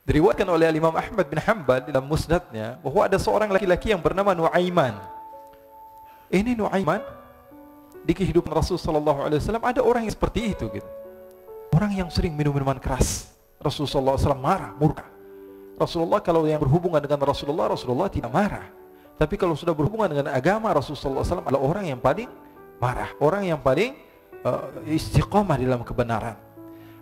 Diriwayatkan oleh Imam Ahmad bin Hanbal dalam musnadnya bahwa ada seorang laki-laki yang bernama Nuaiman. Ini Nuaiman di kehidupan Rasulullah SAW ada orang yang seperti itu gitu. Orang yang sering minum minuman keras. Rasulullah SAW marah, murka. Rasulullah kalau yang berhubungan dengan Rasulullah tidak marah. Tapi kalau sudah berhubungan dengan agama, Rasulullah SAW adalah orang yang paling marah, orang yang paling istiqamah dalam kebenaran.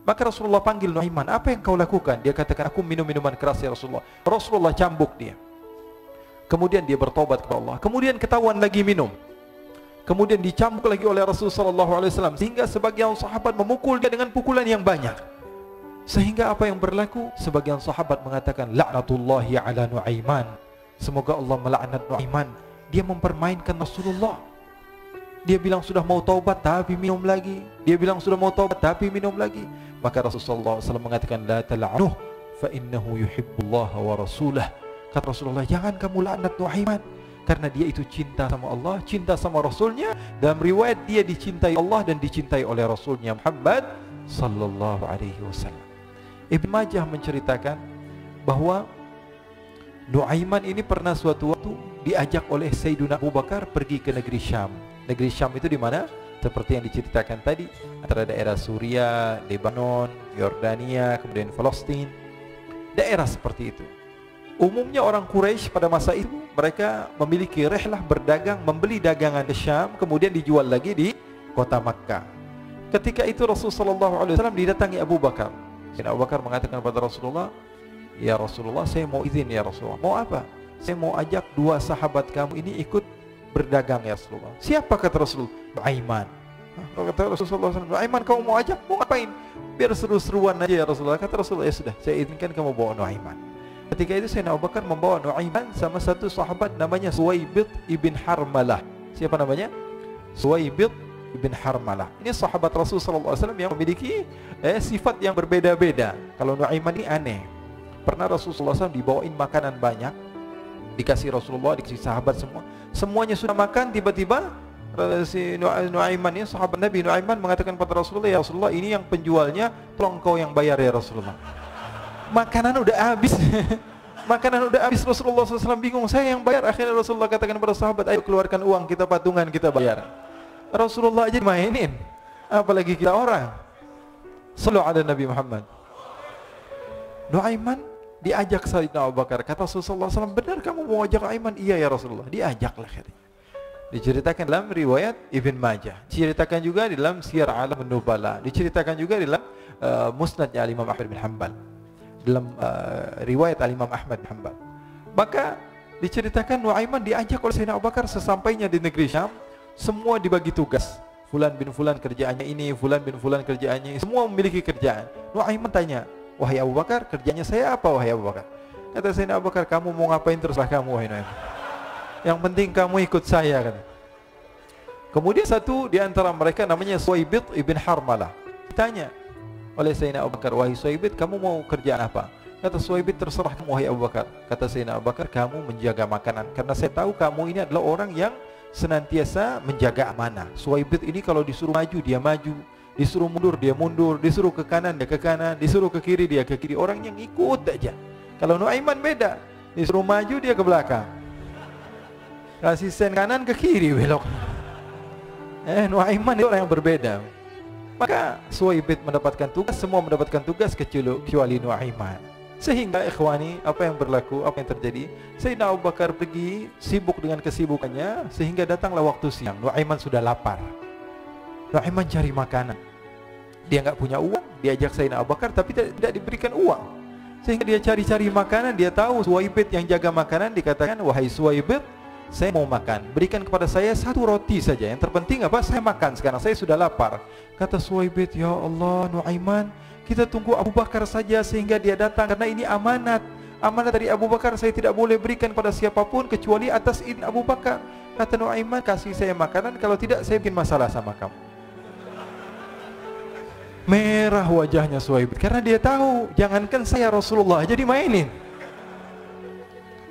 Maka Rasulullah panggil Nuaiman, apa yang kau lakukan? Dia katakan, aku minum minuman keras ya Rasulullah. Rasulullah cambuk dia. Kemudian dia bertobat kepada Allah. Kemudian ketahuan lagi minum. Kemudian dicambuk lagi oleh Rasulullah SAW, sehingga sebagian sahabat memukul dia dengan pukulan yang banyak. Sehingga apa yang berlaku? Sebagian sahabat mengatakan, la'natullahi ala Nuaiman. Semoga Allah melaknat Nuaiman. Dia mempermainkan Rasulullah. Dia bilang sudah mau taubat tapi minum lagi. Dia bilang sudah mau taubat tapi minum lagi. Maka Rasulullah SAW mengatakan, la tal'anuh fa innahu yuhibbullaha wa rasulah. Kata Rasulullah, jangan kamu laknat Nuaiman, karena dia itu cinta sama Allah, cinta sama Rasulnya. Dalam riwayat dia dicintai Allah dan dicintai oleh Rasulnya Muhammad sallallahu alaihi wasallam. Ibn Majah menceritakan bahwa Nuaiman ini pernah suatu waktu diajak oleh Sayyidina Abu Bakar pergi ke negeri Syam. Negeri Syam itu di mana? Seperti yang diceritakan tadi, antara daerah Suriah, Lebanon, Yordania, kemudian Palestina. Daerah seperti itu. Umumnya orang Quraisy pada masa itu mereka memiliki rihlah berdagang, membeli dagangan di Syam, kemudian dijual lagi di kota Makkah. Ketika itu Rasulullah SAW didatangi Abu Bakar. Abu Bakar mengatakan kepada Rasulullah, ya Rasulullah, saya mau izin ya Rasulullah. Mau apa? Saya mau ajak dua sahabat kamu ini ikut berdagang ya Rasulullah. Siapa kata Rasulullah? Nuaiman. Kata Rasulullah SAW, Nuaiman kamu mau ajak? Mau ngapain? Biar seru-seruan aja ya Rasulullah. Kata Rasulullah, ya sudah, saya izinkan kamu bawa Nuaiman. Ketika itu Sayyidina Abu Bakar membawa Nuaiman sama satu sahabat namanya Suwaibid ibn Harmalah. Siapa namanya? Suwaibid ibn Harmalah. Ini sahabat Rasulullah SAW yang memiliki sifat yang berbeda-beda. Kalau Nuaiman ini aneh. Pernah Rasulullah SAW dibawain makanan banyak, dikasih Rasulullah, dikasih sahabat semua. Semuanya sudah makan, tiba-tiba si Nuaiman ini, sahabat Nabi Nuaiman mengatakan kepada Rasulullah, ya Rasulullah, ini yang penjualnya, tolong kau yang bayar ya Rasulullah. Makanan udah habis. Makanan udah habis, Rasulullah SAW bingung, saya yang bayar. Akhirnya Rasulullah katakan kepada sahabat, ayo keluarkan uang, kita patungan, kita bayar. Rasulullah aja dimainin, apalagi kita orang. Sallu ala Nabi Muhammad. Nuaiman diajak Sayyidina Abu Bakar. Kata Rasulullah SAW, benar kamu mau ajak Nuaiman? Iya ya Rasulullah. Diajaklah. Diceritakan dalam riwayat Ibn Majah, diceritakan juga di dalam Siyar A'lam An-Nubala, diceritakan juga di dalam musnadnya Imam Ahmad bin Hanbal, dalam riwayat Imam Ahmad bin Hanbal. Maka diceritakan Nuaiman diajak oleh Sayyidina Abu Bakar. Sesampainya di negeri Syam, semua dibagi tugas. Fulan bin Fulan kerjaannya ini, Fulan bin Fulan kerjaannya ini. Semua memiliki kerjaan. Nuaiman tanya, wahai Abu Bakar, kerjanya saya apa wahai Abu Bakar? Kata Sayyidina Abu Bakar, kamu mau ngapain terserah kamu wahai Nuaiman. Yang penting kamu ikut saya kan. Kemudian satu di antara mereka namanya Suwaibid ibn Harmalah. Ditanya oleh Sayyidina Abu Bakar, wahai Suwaibid, kamu mau kerjaan apa? Kata Suwaibid, terserah kamu wahai Abu Bakar. Kata Sayyidina Abu Bakar, kamu menjaga makanan, karena saya tahu kamu ini adalah orang yang senantiasa menjaga amanah. Suwaibid ini kalau disuruh maju dia maju, disuruh mundur dia mundur, disuruh ke kanan dia ke kanan, disuruh ke kiri dia ke kiri. Orang yang ikut aja. Kalau Nuaiman beda, disuruh maju dia ke belakang, kasih sen kanan ke kiri belok. Nuaiman itu orang yang berbeda. Maka Suwaibid mendapatkan tugas, semua mendapatkan tugas kecuali Nuaiman. Sehingga ikhwani, apa yang berlaku, apa yang terjadi? Sayyidina Abu Bakar pergi sibuk dengan kesibukannya, sehingga datanglah waktu siang. Nuaiman sudah lapar. Nuaiman cari makanan. Dia nggak punya uang, diajak Sayyidina Abu Bakar tapi tidak diberikan uang. Sehingga dia cari-cari makanan, dia tahu Suwaibid yang jaga makanan, dikatakan, wahai Suwaibid, saya mau makan, berikan kepada saya satu roti saja. Yang terpenting apa? Saya makan sekarang, saya sudah lapar. Kata Suwaibid, ya Allah Nuaiman, kita tunggu Abu Bakar saja sehingga dia datang, karena ini amanat. Amanat dari Abu Bakar, saya tidak boleh berikan pada siapapun kecuali atas izin Abu Bakar. Kata Nuaiman, kasih saya makanan, kalau tidak saya bikin masalah sama kamu. Merah wajahnya Suwaibid, karena dia tahu, jangankan saya Rasulullah aja dimainin.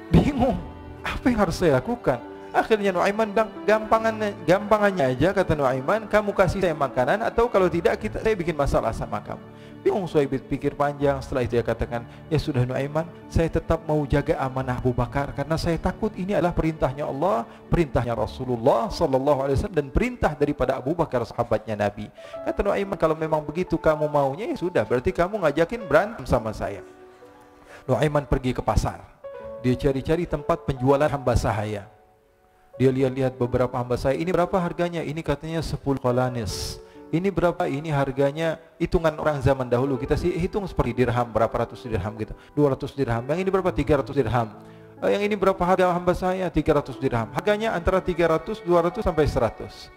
Bingung, apa yang harus saya lakukan? Akhirnya Nuaiman bilang, gampangannya aja, kata Nuaiman, kamu kasih saya makanan, atau kalau tidak saya bikin masalah sama kamu. Bingung Suhaibit, pikir panjang. Setelah itu dia katakan, ya sudah Nuaiman, saya tetap mau jaga amanah Abu Bakar karena saya takut ini adalah perintahnya Allah, perintahnya Rasulullah sallallahu alaihi wasallam, dan perintah daripada Abu Bakar sahabatnya Nabi. Kata Nuaiman, kalau memang begitu kamu maunya, ya sudah, berarti kamu ngajakin berantem sama saya. Nuaiman pergi ke pasar. Dia cari-cari tempat penjualan hamba sahaya. Dia lihat-lihat beberapa hamba sahaya. Ini berapa harganya? Ini katanya 10 qalanis. Ini berapa? Ini harganya, hitungan orang zaman dahulu kita sih hitung seperti dirham, berapa ratus dirham gitu. 200 dirham. Yang ini berapa? 300 dirham. Yang ini berapa harga hamba saya? 300 dirham. Harganya antara 300, 200 sampai 100.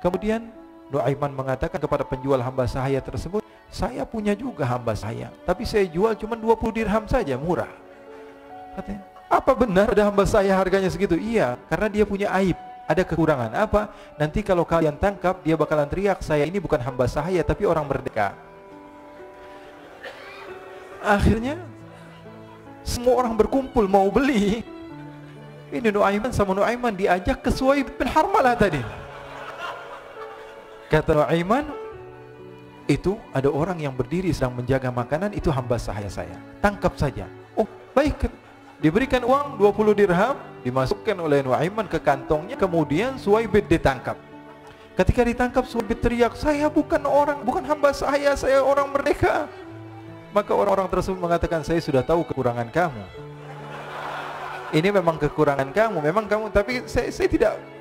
Kemudian Nuaiman mengatakan kepada penjual hamba sahaya tersebut, saya punya juga hamba saya, tapi saya jual cuma 20 dirham saja, murah. Katanya, apa benar ada hamba saya harganya segitu? Iya, karena dia punya aib, ada kekurangan. Apa? Nanti kalau kalian tangkap, dia bakalan teriak, saya ini bukan hamba sahaya tapi orang merdeka. Akhirnya semua orang berkumpul mau beli. Ini Nuaiman sama Nuaiman diajak ke Suhaib bin Harmalah tadi. Kata Nuaiman, itu ada orang yang berdiri sedang menjaga makanan, itu hamba sahaya saya, tangkap saja. Oh baik. Diberikan uang 20 dirham, dimasukkan oleh Nuaiman ke kantongnya, kemudian Suhaibit ditangkap. Ketika ditangkap, Suhaibit teriak, saya bukan hamba saya orang merdeka. Maka orang-orang tersebut mengatakan, saya sudah tahu kekurangan kamu. Ini memang kekurangan kamu, memang kamu, tapi saya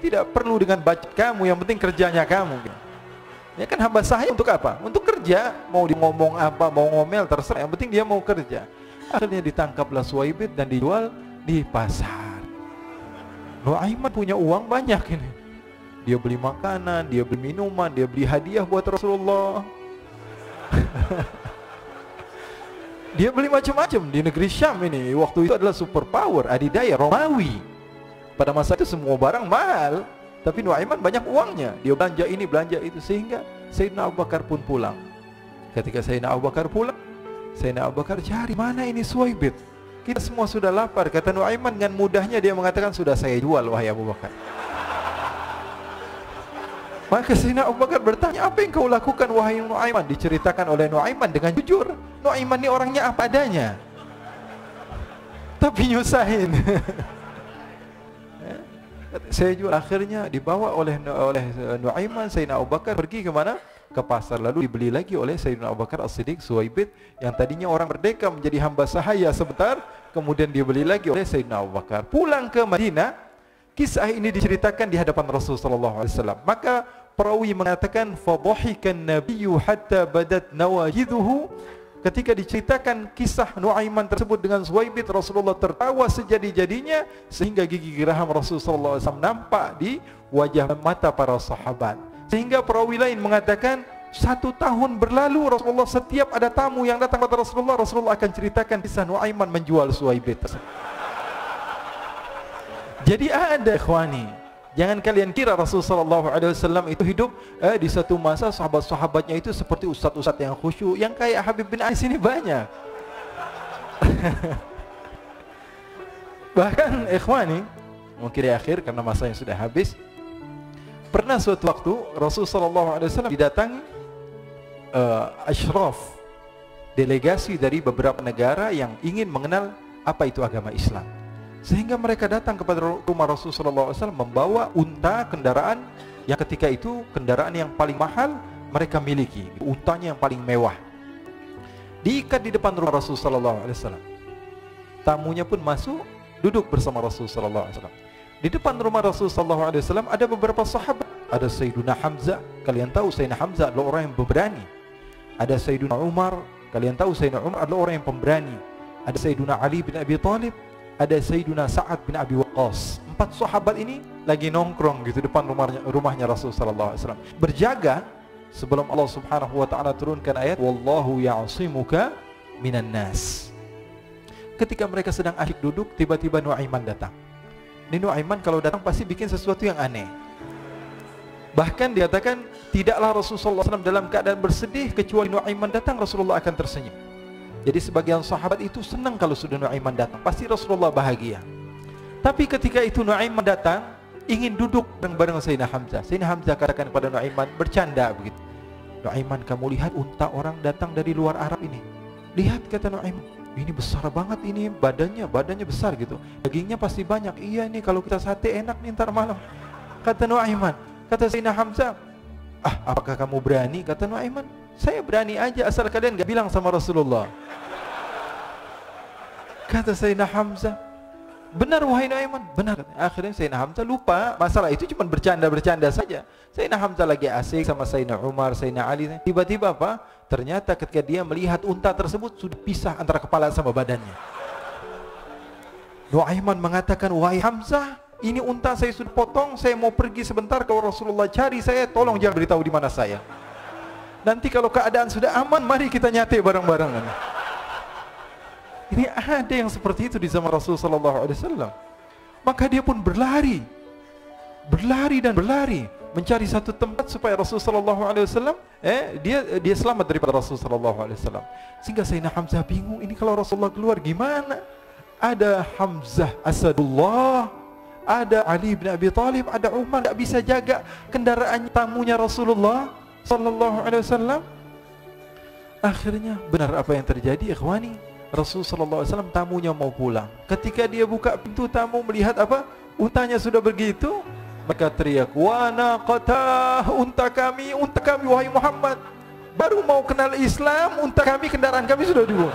tidak perlu dengan budget kamu, yang penting kerjanya kamu. Ya kan hamba sahaya untuk apa? Untuk kerja, mau dia ngomong apa, mau ngomel terserah, yang penting dia mau kerja. Akhirnya ditangkaplah Suhaibit dan dijual di pasar. Nuaiman punya uang banyak ini. Dia beli makanan, dia beli minuman, dia beli hadiah buat Rasulullah. Dia beli macam-macam di negeri Syam ini. Waktu itu adalah superpower, adidaya Romawi. Pada masa itu semua barang mahal, tapi Nuaiman banyak uangnya. Dia belanja ini, belanja itu, sehingga Sayyidina Abu Bakar pun pulang. Ketika Sayyidina Abu Bakar pulang, Sayyidina Abu Bakar cari, mana ini Suhaibit? Kita semua sudah lapar. Kata Nuaiman dengan mudahnya dia mengatakan, sudah saya jual wahai Abu Bakar. Maka Sayyidina Abu Bakar bertanya, apa yang kau lakukan wahai Nuaiman? Diceritakan oleh Nuaiman dengan jujur. Nuaiman ini orangnya apa adanya, tapi nyusahin. Saya jual. Akhirnya dibawa oleh Nuaiman, Sayyidina Abu Bakar pergi ke mana? Ke pasar, lalu dibeli lagi oleh Sayyidina Abu Bakar As-Siddiq. Suhaibit yang tadinya orang merdeka menjadi hamba sahaya sebentar, kemudian dibeli lagi oleh Sayyidina Abu Bakar. Pulang ke Madinah, kisah ini diceritakan di hadapan Rasulullah sallallahu alaihi wasallam. Maka perawi mengatakan, fadhahikan nabiyyu hatta badat nawajiduhu. Ketika diceritakan kisah Nuaiman tersebut dengan Suhaibit, Rasulullah tertawa sejadi-jadinya sehingga gigi geraham Rasulullah sallallahu alaihi wasallam nampak di wajah mata para sahabat. Sehingga perawi lain mengatakan, 1 tahun berlalu Rasulullah, setiap ada tamu yang datang kepada Rasulullah, Rasulullah akan ceritakan kisah Nuaiman menjual Suhaibit. Jadi ada ikhwani, jangan kalian kira Rasulullah SAW itu hidup di satu masa sahabat-sahabatnya itu seperti ustadz-ustadz yang khusyuk, yang kayak Habib bin Ais ini banyak. Bahkan ikhwani, mungkin di akhir karena masanya sudah habis, pernah suatu waktu Rasulullah SAW didatangi asyraf, delegasi dari beberapa negara yang ingin mengenal apa itu agama Islam. Sehingga mereka datang kepada rumah Rasulullah SAW membawa unta, kendaraan yang ketika itu kendaraan yang paling mahal mereka miliki, untanya yang paling mewah. Diikat di depan rumah Rasulullah SAW. Tamunya pun masuk, duduk bersama Rasulullah SAW. Di depan rumah Rasulullah SAW ada beberapa sahabat. Ada Sayyiduna Hamzah, kalian tahu Sayyidina Hamzah adalah orang yang pemberani. Ada Sayyiduna Umar, kalian tahu Sayyidina Umar adalah orang yang pemberani. Ada Sayyiduna Ali bin Abi Thalib, ada Sayyiduna Sa'ad bin Abi Waqqas. 4 sahabat ini lagi nongkrong gitu depan rumahnya Rasulullah SAW, berjaga sebelum Allah Subhanahu wa taala turunkan ayat wallahu ya'simuka minan nas. Ketika mereka sedang asyik duduk, tiba-tiba Nuaiman datang. Ini Nuaiman kalau datang pasti bikin sesuatu yang aneh. Bahkan dikatakan tidaklah Rasulullah SAW dalam keadaan bersedih, kecuali Nuaiman datang Rasulullah akan tersenyum. Jadi sebagian sahabat itu senang kalau sudah Nuaiman datang, pasti Rasulullah bahagia. Tapi ketika itu Nuaiman datang, ingin duduk bareng-bareng Sayyidina Hamzah. Sayyidina Hamzah katakan kepada Nuaiman, bercanda begitu. Nuaiman, kamu lihat unta orang datang dari luar Arab ini. Lihat, kata Nuaiman, ini besar banget, ini badannya besar gitu, dagingnya pasti banyak. Iya, ini kalau kita sate enak nih ntar malam, kata Nuaiman. Kata Sayyidina Hamzah, apakah kamu berani? Kata Nuaiman, saya berani aja asal kalian gak bilang sama Rasulullah. Kata Sayyidina Hamzah, benar wahai Nuaiman, benar. Akhirnya Sayyidina Hamzah lupa masalah itu, cuma bercanda-bercanda saja. Sayyidina Hamzah lagi asik sama Sayyidina Umar, Sayyidina Ali. Tiba-tiba apa? Ternyata ketika dia melihat unta tersebut sudah pisah antara kepala sama badannya. Nuaiman mengatakan, wahai Hamzah, ini unta saya sudah potong, saya mau pergi sebentar, kalau Rasulullah cari saya, tolong jangan beritahu di mana saya. Nanti kalau keadaan sudah aman, mari kita nyate bareng-barengan. Ini ada yang seperti itu di zaman Rasulullah SAW. Maka dia pun berlari dan berlari mencari satu tempat supaya Rasulullah SAW dia selamat daripada Rasulullah SAW. Sehingga Sayyidina Hamzah bingung, ini kalau Rasulullah keluar gimana? Ada Hamzah Asadullah, ada Ali bin Abi Thalib, ada Umar, tidak bisa jaga kendaraan tamunya Rasulullah SAW. Akhirnya benar apa yang terjadi, ikhwani. Rasulullah SAW tamunya mau pulang. Ketika dia buka pintu tamu melihat apa? Untanya sudah begitu. Maka teriak, wa naqatah, unta kami wahai Muhammad. Baru mau kenal Islam, unta kami, kendaraan kami sudah dibuang.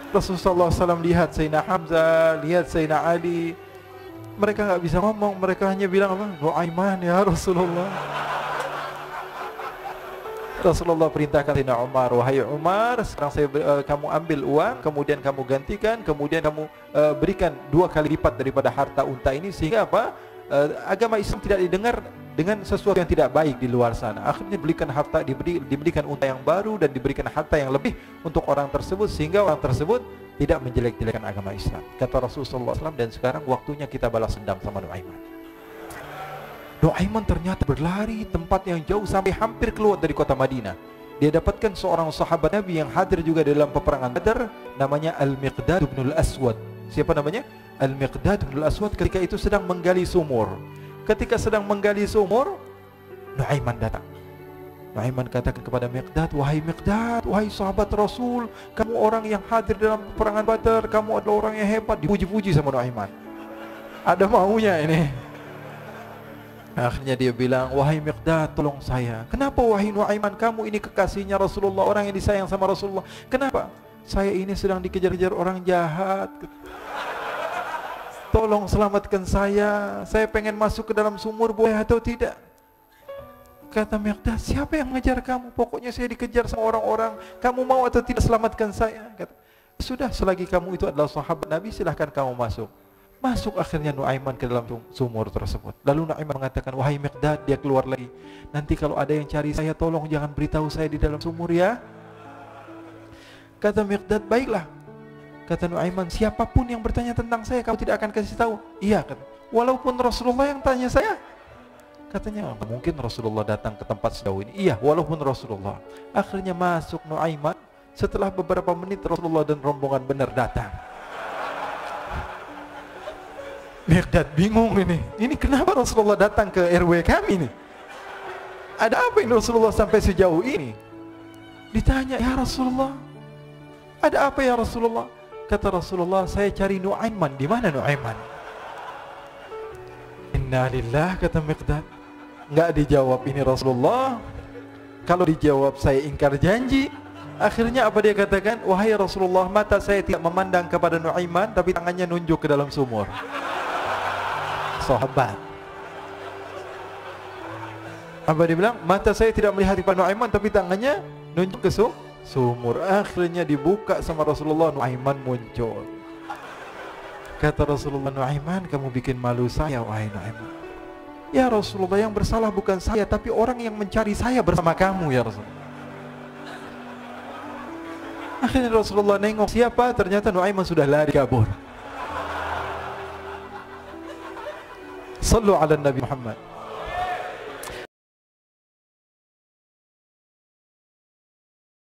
Rasulullah SAW lihat Sayyidina Hamzah, lihat Sayyidina Ali. Mereka nggak bisa ngomong, mereka hanya bilang apa? Nuaiman ya Rasulullah. Rasulullah perintahkan Sayyidina Umar, wahai Umar, sekarang kamu ambil uang, kemudian kamu gantikan, kemudian kamu berikan 2 kali lipat daripada harta unta ini, sehingga apa? Agama Islam tidak didengar dengan sesuatu yang tidak baik di luar sana. Akhirnya diberikan unta yang baru dan diberikan harta yang lebih untuk orang tersebut, sehingga orang tersebut tidak menjelek-jelekan agama Islam. Kata Rasulullah SAW, dan sekarang waktunya kita balas dendam sama Nuaiman. Nuaiman ternyata berlari tempat yang jauh sampai hampir keluar dari kota Madinah. Dia dapatkan seorang sahabat Nabi yang hadir juga dalam peperangan Badar, namanya Al-Miqdad bin Al-Aswad. Siapa namanya? Al-Miqdad bin Al-Aswad ketika itu sedang menggali sumur. Ketika sedang menggali sumur, Nuaiman datang. Nuaiman katakan kepada Miqdad, wahai sahabat Rasul, kamu orang yang hadir dalam peperangan Badar, kamu adalah orang yang hebat. Dipuji-puji sama Nuaiman. Ada maunya ini. Akhirnya dia bilang, wahai Miqdad, tolong saya. Kenapa wahai Nuaiman, kamu ini kekasihnya Rasulullah, orang yang disayang sama Rasulullah. Kenapa? Saya ini sedang dikejar-kejar orang jahat. Tolong selamatkan saya pengen masuk ke dalam sumur, boleh atau tidak? Kata Miqdad, siapa yang mengejar kamu? Pokoknya saya dikejar sama orang-orang. Kamu mau atau tidak selamatkan saya? Kata, sudah, selagi kamu itu adalah sahabat Nabi, silahkan kamu masuk. Masuk akhirnya Nuaiman ke dalam sumur tersebut. Lalu Nuaiman mengatakan, wahai Miqdad, dia keluar lagi. Nanti kalau ada yang cari saya, tolong jangan beritahu saya di dalam sumur ya. Kata Miqdad, baiklah. Kata Nuaiman, siapapun yang bertanya tentang saya, kamu tidak akan kasih tahu. Iya, kata. Walaupun Rasulullah yang tanya saya. Katanya, mungkin Rasulullah datang ke tempat sejauh ini. Iya, walaupun Rasulullah. Akhirnya masuk Nuaiman. Setelah beberapa menit Rasulullah dan rombongan benar datang. Miqdad bingung ini. Ini kenapa Rasulullah datang ke RW kami nih? Ada apa ini Rasulullah sampai sejauh ini? Ditanya, ya Rasulullah, ada apa ya Rasulullah? Kata Rasulullah, saya cari Nuaiman. Di mana Nuaiman? Innalillah, kata Miqdad. Enggak dijawab ini Rasulullah. Kalau dijawab saya ingkar janji. Akhirnya apa dia katakan? Wahai Rasulullah, mata saya tidak memandang kepada Nuaiman, tapi tangannya nunjuk ke dalam sumur. Sahabat. Apa dia bilang? Mata saya tidak melihat kepada Nuaiman, tapi tangannya nunjuk ke sumur. Akhirnya dibuka sama Rasulullah, Nuaiman muncul. Kata Rasulullah, Nuaiman, kamu bikin malu saya, wahai Nuaiman. Ya Rasulullah, yang bersalah bukan saya, tapi orang yang mencari saya bersama kamu ya Rasulullah. Akhirnya Rasulullah nengok, siapa? Ternyata Nuaiman sudah lari kabur. Sallu ala Nabi Muhammad.